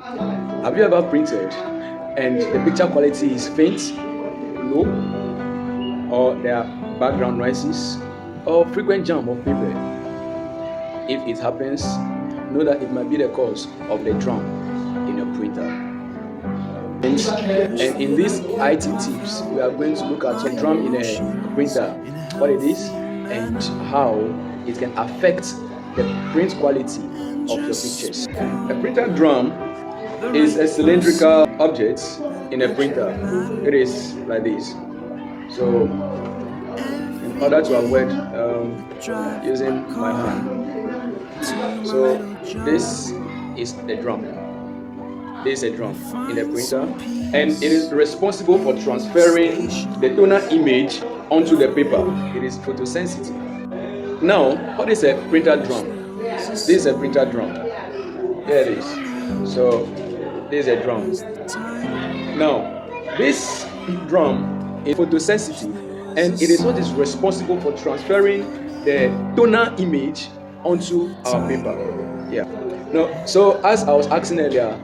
Have you ever printed and the picture quality is faint, low, or there are background noises, or frequent jam of paper? If it happens, know that it might be the cause of the drum in your printer. And in these IT tips, we are going to look at the drum in a printer, what it is, and how it can affect the print quality of your pictures. A printer drum is a cylindrical object in a printer. It is like this. So, in order to avoid using my hand, so this is the drum. This is a drum in a printer, and it is responsible for transferring the toner image onto the paper. It is photosensitive. Now, what is a printer drum? This is a printer drum. Here it is. So, this is a drum. Now, this drum is photosensitive, and it is what is responsible for transferring the toner image onto our paper. Yeah. Now, so as I was asking earlier,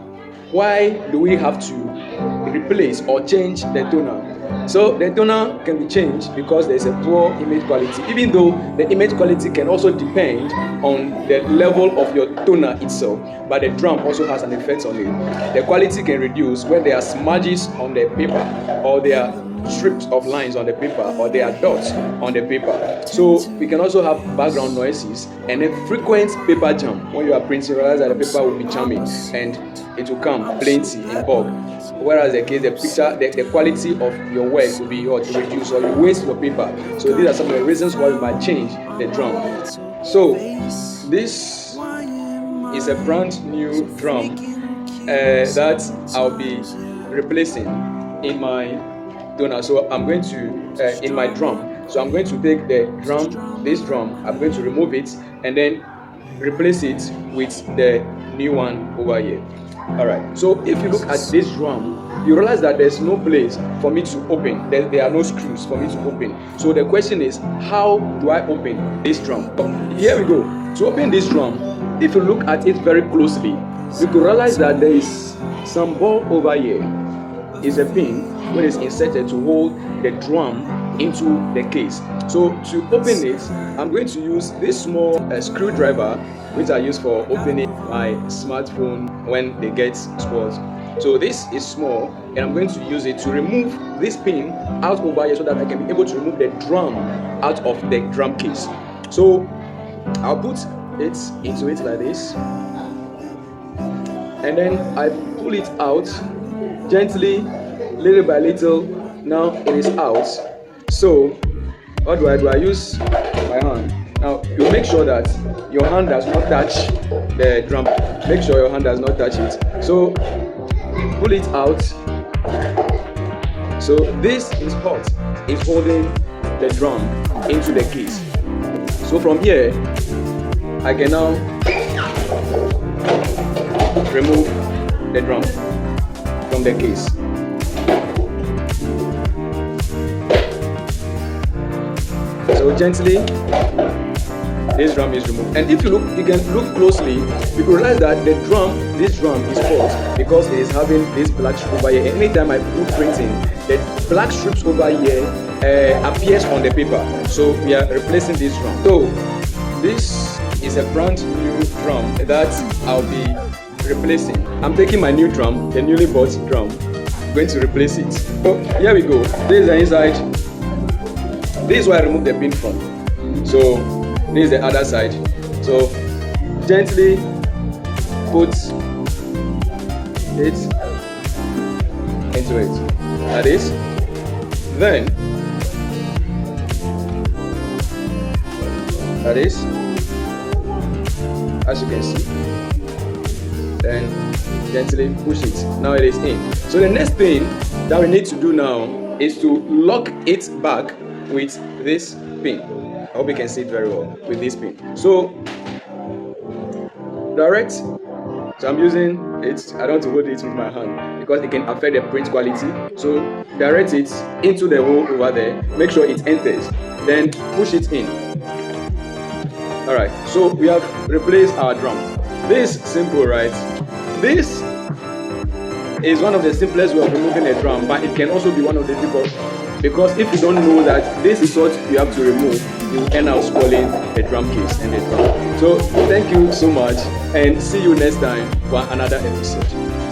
why do we have to replace or change the toner? So the toner can be changed because there is a poor image quality, even though the image quality can also depend on the level of your toner itself, but the drum also has an effect on it. The quality can reduce when there are smudges on the paper, or there are strips of lines on the paper, or there are dots on the paper. So we can also have background noises and a frequent paper jam. When you are printing, you realize that the paper will be jamming and it will come plenty in bulk. Whereas the case, the picture, the quality of your work will be reduced, or you waste your paper. So these are some of the reasons why we might change the drum. So this is a brand new drum that I'll be replacing in my toner. So I'm going to in my drum. So I'm going to take the drum, this drum, I'm going to remove it and then replace it with the new one over here. Alright, so if you look at this drum, you realize that there's no place for me to open. There are no screws for me to open. So the question is, how do I open this drum? Here we go. To open this drum, if you look at it very closely, you could realize that there is some ball over here. Is a pin when it's inserted to hold the drum into the case. So to open it, I'm going to use this small screwdriver, which I use for opening my smartphone when they get spoiled. So this is small, and I'm going to use it to remove this pin out over here so that I can be able to remove the drum out of the drum case. So I'll put it into it like this, and then I pull it out gently, little by little. Now it is out. So what do? I use my hand. Now you make sure that your hand does not touch the drum. Make sure your hand does not touch it. So pull it out. So this is hot. It's holding the drum into the case. So from here, I can now remove the drum from the case. So gently, this drum is removed. And if you look, you can look closely, you can realize that this drum is hot because it is having this black strip over here. Anytime I do printing, the black strips over here appears on the paper. So we are replacing this drum. So this is a brand new drum that I'll be replacing. I'm taking my new drum, the newly bought drum, going to replace it. So here we go. This is the inside. This is where I remove the pin from. So this is the other side. So gently put it into it. Like this. Then like this. As you can see. Then gently push it. Now it is in. So the next thing that we need to do now is to lock it back with this pin. I hope you can see it very well with this pin. So direct. So I'm using it. I don't want to hold it with my hand because it can affect the print quality. So direct it into the hole over there. Make sure it enters. Then push it in. Alright, so we have replaced our drum. This is simple, right? This is one of the simplest way of removing a drum, but it can also be one of the difficult, because if you don't know that this is what you have to remove, you end up spoiling the drum case and the drum. So thank you so much, and see you next time for another episode.